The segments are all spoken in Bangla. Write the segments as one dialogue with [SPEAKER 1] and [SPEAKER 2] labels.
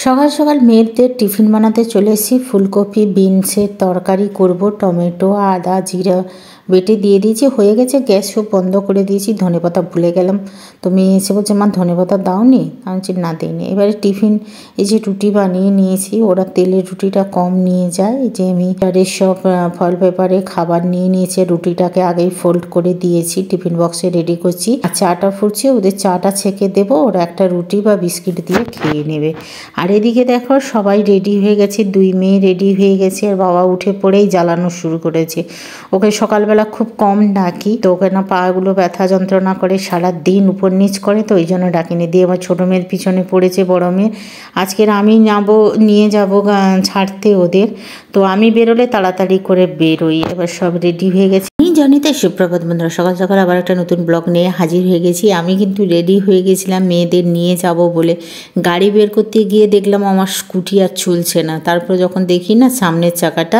[SPEAKER 1] সকাল সকাল মেয়েদের টিফিন বানাতে চলে এসেছি। ফুলকপি বিনসের তরকারি করব, টমেটো আদা জিরা বেটে দিয়ে দিয়েছি, হয়ে গেছে। গ্যাস সব বন্ধ করে দিয়েছি। ধনেপাতা ভুলে গেলাম, তো মেয়ে এসে বলছে মা ধনেপাতা দাওনি, আমি বলছি না দিইনি। এবারে টিফিন এই যে রুটি বানিয়ে নিয়েছি, ওরা তেলের রুটিটা কম নিয়ে যায়। এই যে আমি সব ফয়েল পেপারে খাবার নিয়ে নিয়েছে, রুটিটাকে আগেই ফোল্ড করে দিয়েছি, টিফিন বক্সে রেডি করছি। আর চাটা ফুটছে, ওদের চাটা ছেঁকে দেবো, ওরা একটা রুটি বা বিস্কিট দিয়ে খেয়ে নেবে। আর এদিকে দেখো সবাই রেডি হয়ে গেছে, দুই মেয়ে রেডি হয়ে গেছে, আর বাবা উঠে পড়েই জ্বালানো শুরু করেছে। ওকে সকালবেলা খুব কম ডাকি, তো ওকে না পাগুলো ব্যথা যন্ত্রণা করে, সারা দিন উপর নিচ করে, তো ওই জন্য ডাকিনি। দিয়ে আমার ছোটো মেয়ের পিছনে পড়েছে বড় মেয়ে। আজকের আমি নিয়ে যাবো ছাড়তে ওদের, তো আমি বেরোলে তাড়াতাড়ি করে বেরোই। এবার সব রেডি হয়ে গেছে। আমি জানি তাই। সুপ্রভাত বন্ধুরা, সকাল সকাল আবার একটা নতুন ব্লগ নিয়ে হাজির হয়ে গেছি। আমি কিন্তু রেডি হয়ে গেছিলাম মেয়েদের নিয়ে যাব বলে। গাড়ি বের করতে গিয়ে দেখলাম আমার স্কুটি আর চলছে না। তারপর যখন দেখি না সামনের চাকাটা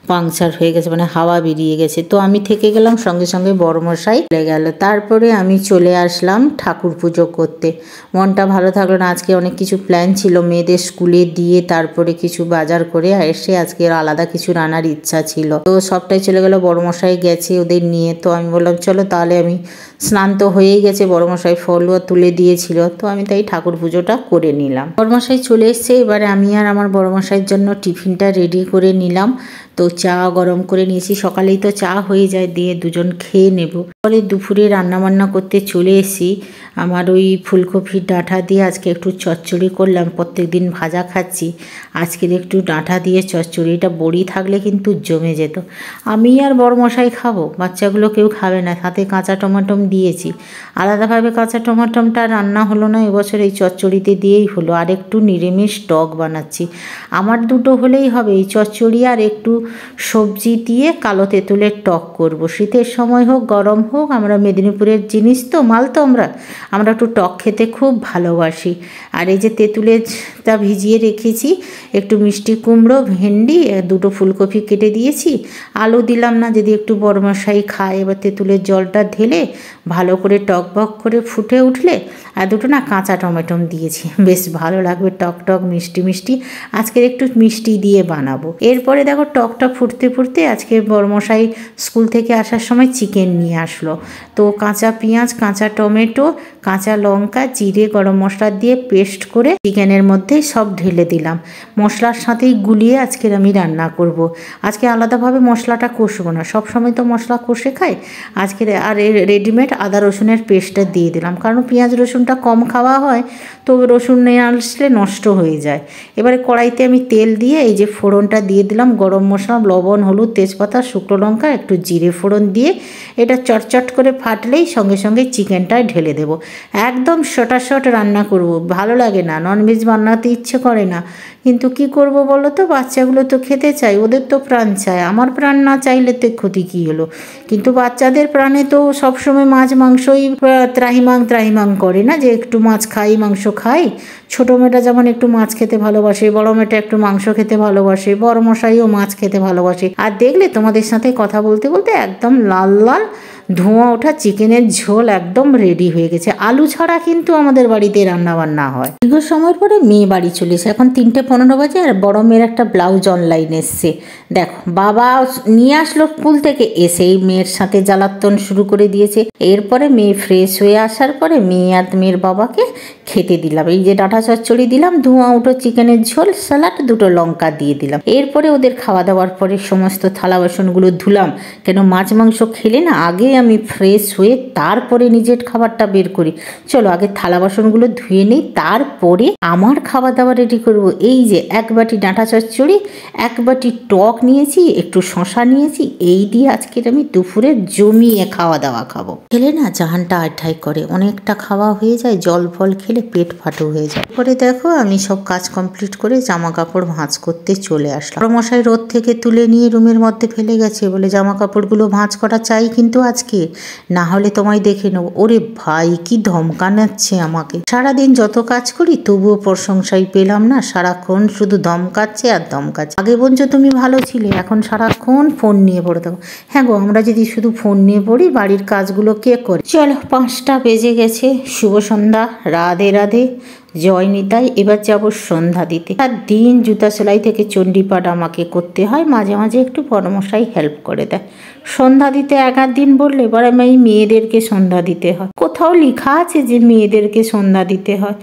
[SPEAKER 1] পাংচার হয়ে গেছে, মানে হাওয়া বেরিয়ে গেছে। তো আমি থেকে গেলাম, সঙ্গে সঙ্গে বড়মশাই চলে গেল। তারপরে আমি চলে আসলাম ঠাকুর পুজো করতে। মনটা ভালো থাকলো না। আজকে অনেক কিছু প্ল্যান ছিল, মেয়েদের স্কুলে দিয়ে তারপরে কিছু বাজার করে এসে আজকে আলাদা কিছু রান্নার ইচ্ছা ছিল, তো সবটাই চলে গেল। বড়মশাই গেছে ওদের নিয়ে, তো আমি বললাম চলো তাহলে। আমি স্নান তো হয়েই গেছে, বড়মশাই ফলও তুলে দিয়েছিল, তো আমি তাই ঠাকুর পুজোটা করে নিলাম। বড়মশাই চলে এসছে, এবারে আমি আর আমার বড়মশাইয়ের জন্য টিফিনটা রেডি করে নিলাম। তো চা গরম করে নিয়েছি, সকালেই তো চা হয়ে যায়, দিয়ে দুজন খেয়ে নেব। পরে দুপুরে রান্নাবান্না করতে চলে এসেছি। আমার ওই ফুলকপির ডাঁটা দিয়ে আজকে একটু চচ্চড়ি করলাম। প্রত্যেক দিন ভাজা খাচ্ছি, আজকের একটু ডাঁটা দিয়ে চচ্চড়ি। এটা বড়ি থাকলে কিন্তু জমে যেত। আমি আর বড়মশাই খাবো, বাচ্চাগুলো কেউ খাবে না। সাথে কাঁচা টমাটম দিয়েছি, আলাদাভাবে কাঁচা টমাটমটা রান্না হলো না এবছর, এই চচ্চড়িতে দিয়েই হলো। আর একটু নিরামিষ টক বানাচ্ছি। আমার দুটো হলেই হবে, এই চচ্চড়ি আর একটু সবজি দিয়ে কালো তেঁতুলের টক করব। শীতের সময় হোক গরম হোক, আমরা মেদিনীপুরের জিনিস তো, মাল তো আমরা একটু টক খেতে খুব ভালোবাসি। আর এই যে তেঁতুলেরটা ভিজিয়ে রেখেছি, একটু মিষ্টি কুমড়ো ভেন্ডি দুটো ফুলকপি কেটে দিয়েছি, আলু দিলাম না, যদি একটু বড়মশাই খায়। এবার তেঁতুলের জলটা ঢেলে ভালো করে টকবক করে ফুটে উঠলে আর দুটো না কাঁচা টমেটো দিয়েছি, বেশ ভালো লাগবে, টক টক মিষ্টি মিষ্টি। আজকের একটু মিষ্টি দিয়ে বানাবো। এরপরে দেখো টকটা ফুটতে ফুটতে আজকে বড়মশাই স্কুল থেকে আসার সময় চিকেন নিয়ে আসলো, তো কাঁচা পেঁয়াজ কাঁচা টমেটো কাঁচা লঙ্কা জিরে গরম মশলা দিয়ে পেস্ট করে চিকেনের মধ্যে সব ঢেলে দিলাম। মশলার সাথেই গুলিয়ে আজকের আমি রান্না করব। আজকে আলাদাভাবে মশলাটা কষবো না, সবসময় তো মশলা কষে খাই আজকে। আর রেডিমেড আদা রসুনের পেস্টটা দিয়ে দিলাম, কারণ পেঁয়াজ রসুনটা কম খাওয়া হয়, তো রসুন নিয়ে আসলে নষ্ট হয়ে যায়। এবারে কড়াইতে আমি তেল দিয়ে এই যে ফোড়নটা দিয়ে দিলাম, গরম মশলা লবণ হলুদ তেজপাতা শুকনো লঙ্কা একটু জিরে ফোড়ন দিয়ে এটা চটচট করে ফাটলেই সঙ্গে সঙ্গে চিকেনটা ঢেলে দেবো। একদম শটাশট রান্না করব, ভালো লাগে না, ননভেজ বানাতে ইচ্ছে করে না, কিন্তু কি করব বলো তো, বাচ্চাগুলো তো খেতে চায়, ওদের তো প্রাণ চায়। আমার প্রাণ না চাইলে তো ক্ষতি কী হলো, কিন্তু বাচ্চাদের প্রাণে তো সবসময় মাছ মাংসই ত্রাহিমাং করে না, যে একটু মাছ খাই মাংস খাই। ছোটো মেয়েটা যেমন একটু মাছ খেতে ভালোবাসে, বড় মেয়েটা একটু মাংস খেতে ভালোবাসে, বড়মশাইও মাছ খেতে ভালোবাসে। আর দেখলে তোমাদের সাথে কথা বলতে বলতে একদম লাল লাল ধোঁয়া ওঠা চিকেনের ঝোল একদম রেডি হয়ে গেছে। আলু ছাড়া কিন্তু আমাদের বাড়িতে রান্নাবান্না হয়। দীর্ঘ সময়ের পরে মেয়ে বাড়ি চলে এসে, এখন 3:15 বাজে, আর বড় মেয়ের একটা ব্লাউজ অনলাইন এসছে। দেখো বাবা নিয়ে আসলো স্কুল থেকে, এসেই মেয়ের সাথে জ্বালাতন শুরু করে দিয়েছে। এরপরে মেয়ে ফ্রেশ হয়ে আসার পরে মেয়ে আর মেয়ের বাবাকে খেতে দিলাম। এই যে ডাঁটা চচ্চড়ি দিলাম, ধোঁয়া উঠো চিকেনের ঝোল, স্যালাড, দুটো লঙ্কা দিয়ে দিলাম। এরপরে ওদের খাওয়া দাওয়ার পরে সমস্ত থালা বাসনগুলো ধুলাম, কেন মাছ মাংস খেলে না আগে আমি ফ্রেশ হয়ে তারপরে নিজের খাবারটা বের করি। চলো আগে থালা বাসনগুলো ধুয়ে নিই, তারপরে আমার খাওয়া দাওয়া রেডি করব। এই যে এক বাটি ডাঁটা চচ্চড়ি, এক বাটি টক নিয়েছি, একটু শশা নিয়েছি, এই দিয়ে আজকের আমি দুপুরে জমিয়ে খাওয়া দাওয়া খাবো। খেলে না জাহানটা আড্ডাই করে, অনেকটা খাওয়া হয়ে যায়, জল ফল খেলে পেট ফাটো হয়ে যায়। পরে দেখো আমি সব কাজ কমপ্লিট করে জামা কাপড় ভাঁজ করতে চলে আসলাম। মশাই রোদ থেকে তুলে নিয়ে রুমের মধ্যে ফেলে গেছে, বলে জামা কাপড়গুলো ভাঁজ করা চাই কিন্তু আজকে, না হলে তোমায় দেখে নেবো। ওরে ভাই কি ধমকানাচ্ছে আমাকে, সারাদিন যত কাজ করি তবুও প্রশংসাই পেলাম না, সারাক্ষণ শুধু ধমকাচ্ছে আর ধমকাচ্ছে। আগে বলছো তুমি ভালো ছিলে, এখন সারাক্ষণ ফোন নিয়ে পড়ে থাকো। হ্যাঁ গো, আমরা যদি শুধু ফোন নিয়ে পড়ি বাড়ির কাজগুলো কে করে? চলো 5টা বেজে গেছে, শুভ সন্ধ্যা, রাধে রাধে। জয় নিতাই। এবার যাব সন্ধ্যা দিতে। আর দিন জুতা সেলাই থেকে চণ্ডীপাঠ আমাকে করতে হয়, মাঝে মাঝে একটু বড়মশাই হেল্প করে দেয়। সন্ধ্যা দিতে 11 দিন বললে এবার আমি মেয়েদেরকে সন্ধ্যা দিতে হয়। কোথাও লেখা আছে যে মেয়েদেরকে সন্ধ্যা দিতে হয়?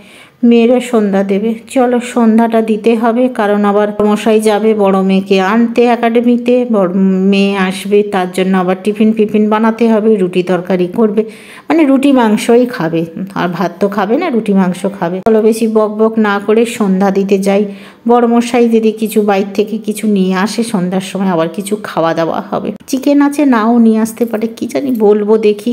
[SPEAKER 1] মেয়েরা সন্ধ্যা দেবে। চলো সন্ধ্যাটা দিতে হবে, কারণ আবার মশাই যাবে বড় মেয়েকে আনতে একাডেমিতে, বড় মেয়ে আসবে, তার জন্য আবার টিফিন বানাতে হবে, রুটি তরকারি করবে, মানে রুটি মাংসই খাবে, আর ভাত তো খাবে না, রুটি মাংস খাবে। চলো বেশি বক বক না করে সন্ধ্যা দিতে যাই। বড় মশাই যদি কিছু বাইরে থেকে কিছু নিয়ে আসে সন্ধ্যার সময়, আবার কিছু খাওয়া দাওয়া হবে। চিকেন আছে, নাও নিয়ে আসতে পারে, কি জানি, বলবো দেখি।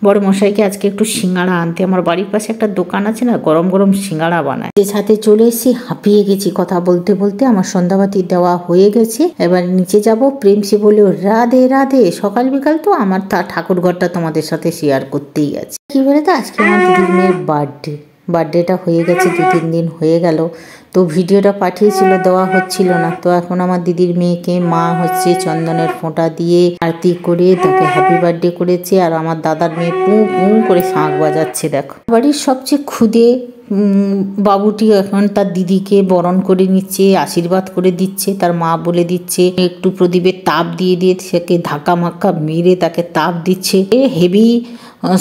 [SPEAKER 1] বড় মশাইকে আজকে একটু সিঙ্গাড়া আনতে, আমার বাড়ির পাশে একটা দোকান আছে না, গরম গরম সিঙ্গাড়া বানায়। যে ছাদে চলে এসেছি, হাঁপিয়ে গেছি কথা বলতে বলতে। আমার সন্ধ্যাবাতি দেওয়া হয়ে গেছে, এবার নিচে যাব। প্রেমসি বলে রাধে রাধে। সকাল বিকাল তো আমার ঠাকুর ঘরটা তোমাদের সাথে শেয়ার করতেই আছে। কি বলে তো, আজকে আমার দিদির মেয়ের বার্থডেটা হয়ে গেছে, 2-3 দিন হয়ে গেল। তো ভিডিওটা পাঠিয়েছিল, দেওয়া হচ্ছিল না। তো এখন আমার দিদির মেয়েকে মা হচ্ছে চন্দনের ফোঁটা দিয়ে আরতি করে তাকে হ্যাপি বার্থডে করেছে। আর আমার দাদার মেয়ে পু পু করে শাঁখ বাজাচ্ছে। দেখো, বাড়ির সবচেয়ে ক্ষুদে বাবুটি এখন তার দিদিকে বরণ করে নিচ্ছে, আশীর্বাদ করে দিচ্ছে। তার মা বলে দিচ্ছে, একটু প্রদীপের তাপ দিয়ে সেকে ধাক্কা মাক্কা মেরে তাকে তাপ দিচ্ছে। হেভি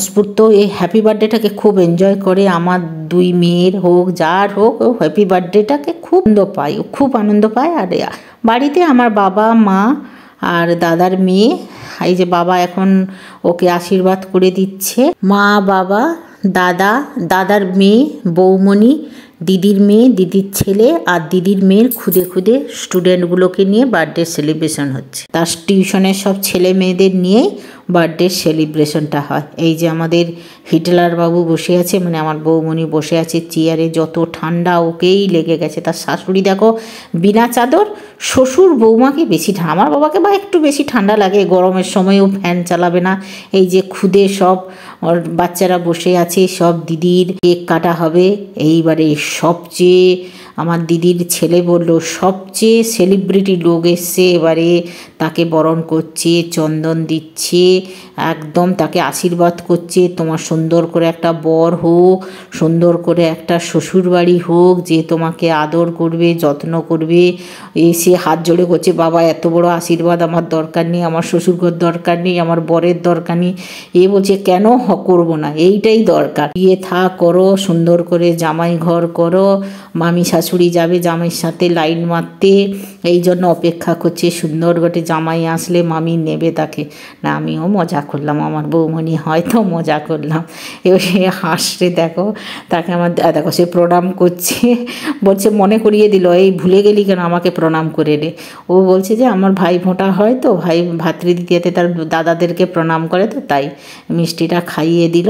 [SPEAKER 1] স্ফূর্ত এই হ্যাপি বার্থডেটাকে খুব এনজয় করে। আমার 2 মেয়ের হোক, যার হোক, ও হ্যাপি বার্থডেটাকে খুব আনন্দ পায়। আর বাড়িতে আমার বাবা মা আর দাদার মেয়ে, এই যে বাবা এখন ওকে আশীর্বাদ করে দিচ্ছে। মা, বাবা, দাদার মেয়ে, বৌমণি, দিদির মেয়ে, দিদির ছেলে আর দিদির মেয়ের খুদে স্টুডেন্টগুলোকে নিয়ে বার্থডে সেলিব্রেশন হচ্ছে। তার টিউশনের সব ছেলে মেয়েদের নিয়েই বার্থডে সেলিব্রেশনটা হয়। এই যে আমাদের হিটলার বাবু বসে আছে, মানে আমার বৌমণি বসে আছে চেয়ারে। যত ঠান্ডা ওকেই লেগে গেছে। তার শাশুড়ি দেখো বিনা চাদর, শ্বশুর বৌমাকে বেশি ঠান্ডা, আমার বাবাকে বা একটু বেশি ঠান্ডা লাগে, গরমের সময়ও ফ্যান চালাবে না। এই যে খুদে সব বাচ্চারা বসে আছে, সব দিদির কেক কাটা হবে। এইবারে সবচেয়ে আমার দিদির ছেলে বলল সবচেয়ে সেলিব্রিটি লোক এসছে, এবারে তাকে বরণ করছে, চন্দন দিচ্ছে, একদম তাকে আশীর্বাদ করছে। তোমার সুন্দর করে একটা বর হোক, সুন্দর করে একটা শ্বশুরবাড়ি হোক, যে তোমাকে আদর করবে, যত্ন করবে। এসে হাত জোড়ে করছে, বাবা এত বড় আশীর্বাদ আমার দরকার নেই, আমার শ্বশুরঘর দরকার নেই, আমার বরের দরকার নেই। এ বলছে কেন করবো না, এইটাই দরকার। বিয়ে করো, সুন্দর করে জামাই ঘর করো। মামি শাশুড়ি যাবে জামাইয়ের সাথে লাইন মারতে, এই জন্য অপেক্ষা করছে। সুন্দর করে জামাই আসলে মামি নেবে তাকে। না, আমিও মজা করলাম, আমার বৌমণি হয়তো মজা করলাম। এবার সে হাসছে, দেখো তাকে আমার দেখো সে প্রণাম করছে, বলছে মনে করিয়ে দিল, এই ভুলে গেলি কেন আমাকে প্রণাম করে রে। ও বলছে যে আমার ভাই ফোঁটা হয় তো, ভাই ভাতৃদ্বিতীয়াতে তার দাদাদেরকে প্রণাম করে, তো তাই মিষ্টিটা খাইয়ে দিল।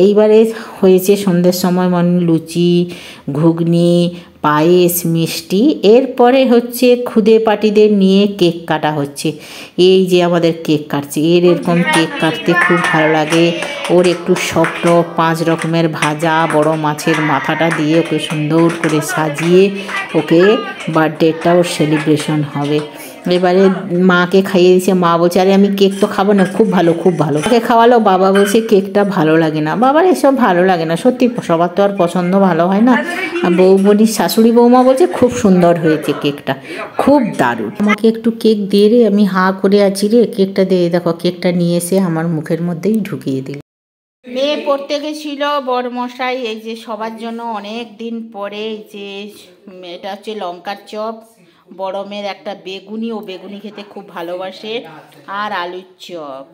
[SPEAKER 1] এইবারে হয়েছে সন্ধ্যের সময় লুচি, ঘুগনি, পায়েস, মিষ্টি। এরপরে হচ্ছে খুদে পার্টিদের নিয়ে কেক কাটা হচ্ছে। এই যে আমাদের কেক কাটছে, এরকম কেক কাটতে খুব ভালো লাগে। ওর একটু সফট 5 রকমের ভাজা বড় মাছের মাথাটা দিয়ে ওকে সুন্দর করে সাজিয়ে ওকে বার্থডেটাও সেলিব্রেশন হবে। এবারে মাকে খাইয়ে দিয়েছে। মা বলছে আরে আমি কেক তো খাবো না, খুব ভালো ওকে খাওয়ালো। বাবা বলছে কেকটা ভালো লাগে না। বাবার এসব ভালো লাগে না, সত্যি সবার তো আর পছন্দ ভালো হয় না। বৌমণির শাশুড়ি বৌমা বলছে খুব সুন্দর হয়েছে কেকটা, খুব দারুণ। আমাকে একটু কেক দিয়ে রে, আমি হাঁ করে আছি রে, কেকটা দিয়ে। দেখো কেকটা নিয়ে এসে আমার মুখের মধ্যেই ঢুকিয়ে দিল। মেয়ে পড়তে গেছিল, বড়মশাই এই যে সবার জন্য অনেক দিন পরে যে এটা হচ্ছে লঙ্কার চপ, বড় মেয়ের একটা বেগুনি, ও বেগুনি খেতে খুব ভালোবাসে, আর আলুর চপ।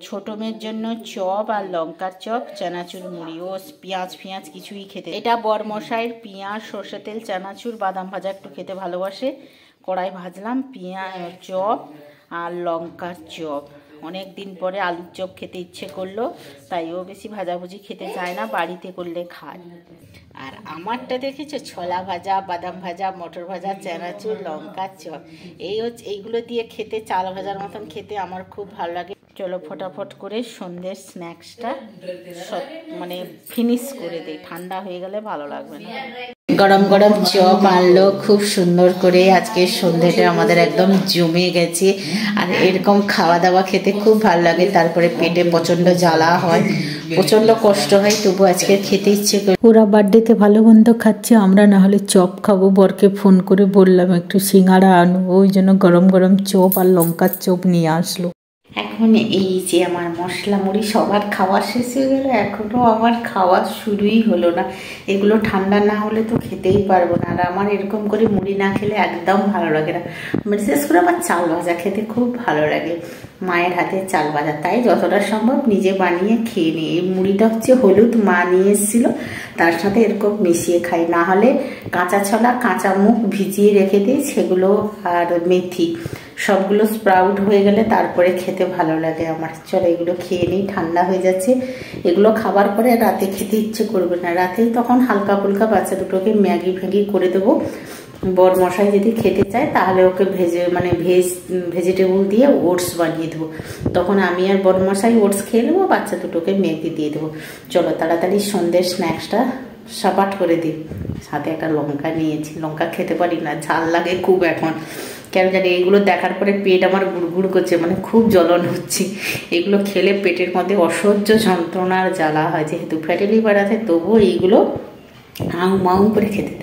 [SPEAKER 1] ছোট মেয়ের জন্য চপ আর লঙ্কার চপ, চানাচুর মুড়ি। ও পেঁয়াজ কিছুই খেতে। এটা বড়মশাইয়ের পেঁয়াজ, সর্ষে তেল, চানাচুর, বাদাম ভাজা একটু খেতে ভালোবাসে। কড়াই ভাজলাম চপ আর লঙ্কার চপ। অনেক দিন পরে আলুর চপ খেতে ইচ্ছে করলো, তাই ও বেশি ভাজাভুজি খেতে চায় না, বাড়িতে করলে খায়। আর আমারটা দেখেছো, ছোলা ভাজা, বাদাম ভাজা, মটর ভাজা, চানাচুর, লঙ্কার চপ। এইগুলো দিয়ে খেতে, চাল ভাজার মতন খেতে আমার খুব ভালো লাগে। চলো ফটাফট করে সন্ধ্যের স্ন্যাক্সটা মানে ফিনিশ করে দিই, ঠান্ডা হয়ে গেলে ভালো লাগবে না। গরম গরম চপ আনলো খুব সুন্দর করে। আজকে সন্ধ্যেটা আমাদের একদম জমে গেছে। আর এরকম খাওয়া দাওয়া খেতে খুব ভালো লাগে। তারপরে পেটে প্রচণ্ড জ্বালা হয়, প্রচণ্ড কষ্ট হয়, তবু আজকে খেতে ইচ্ছে করে। ওরা বার্থডেতে ভালো মন্দ খাচ্ছে, আমরা না হলে চপ খাবো। বরকে ফোন করে বললাম একটু সিঙ্গাড়া আনো, ওই জন্য গরম গরম চপ আর লঙ্কার চপ নিয়ে আসলো। এখন এই যে আমার মশলা মুড়ি সবার খাওয়া শেষ হয়ে গেল, এখনও আমার খাওয়া শুরুই হলো না। এগুলো ঠান্ডা না হলে তো খেতেই পারবো না, আর আমার এরকম করে মুড়ি না খেলে একদম ভালো লাগে না। বিশেষ করে আমার চাল ভাজা খেতে খুব ভালো লাগে, মায়ের হাতে চাল ভাজা, তাই যতটা সম্ভব নিজে বানিয়ে খেয়ে নিই। এই মুড়িটা হচ্ছে হলুদ মা নিয়ে এসেছিলো, তার সাথে এরকম মিশিয়ে খাই, না হলে কাঁচা ছোলা কাঁচা মুগ ভিজিয়ে রেখে দিই সেগুলো, আর মেথি সবগুলো স্প্রাউট হয়ে গেলে তারপরে খেতে ভালো লাগে আমার। চলো এগুলো খেয়ে নিই, ঠান্ডা হয়ে যাচ্ছে। এগুলো খাবার পরে রাতে খেতে ইচ্ছে করবে না, রাতেই তখন হালকা ফুলকা বাচ্চা দুটোকে ম্যাগি ফ্যাগি করে দেবো। বর মশাই যদি খেতে চায় তাহলে ওকে ভেজিটেবল দিয়ে ওটস বানিয়ে দেবো, তখন আমি আর বর মশাই ওটস খেয়ে নেবো, বাচ্চা দুটোকে ম্যাগি দিয়ে দেবো। চলো তাড়াতাড়ি সন্ধ্যের স্ন্যাক্সটা সাপাট করে দিই। সাথে একটা লঙ্কা নিয়েছি, লঙ্কা খেতে পারি না, ঝাল লাগে খুব এখন, কেন জানি। এইগুলো দেখার পরে পেট আমার গুড়গুড় করছে, মানে খুব জ্বলন হচ্ছে। এগুলো খেলে পেটের মধ্যে অসহ্য যন্ত্রণার জ্বালা হয়, যেহেতু ফ্যাটি লিভার আছে তবুও এইগুলো আউ মাউ করে খেতে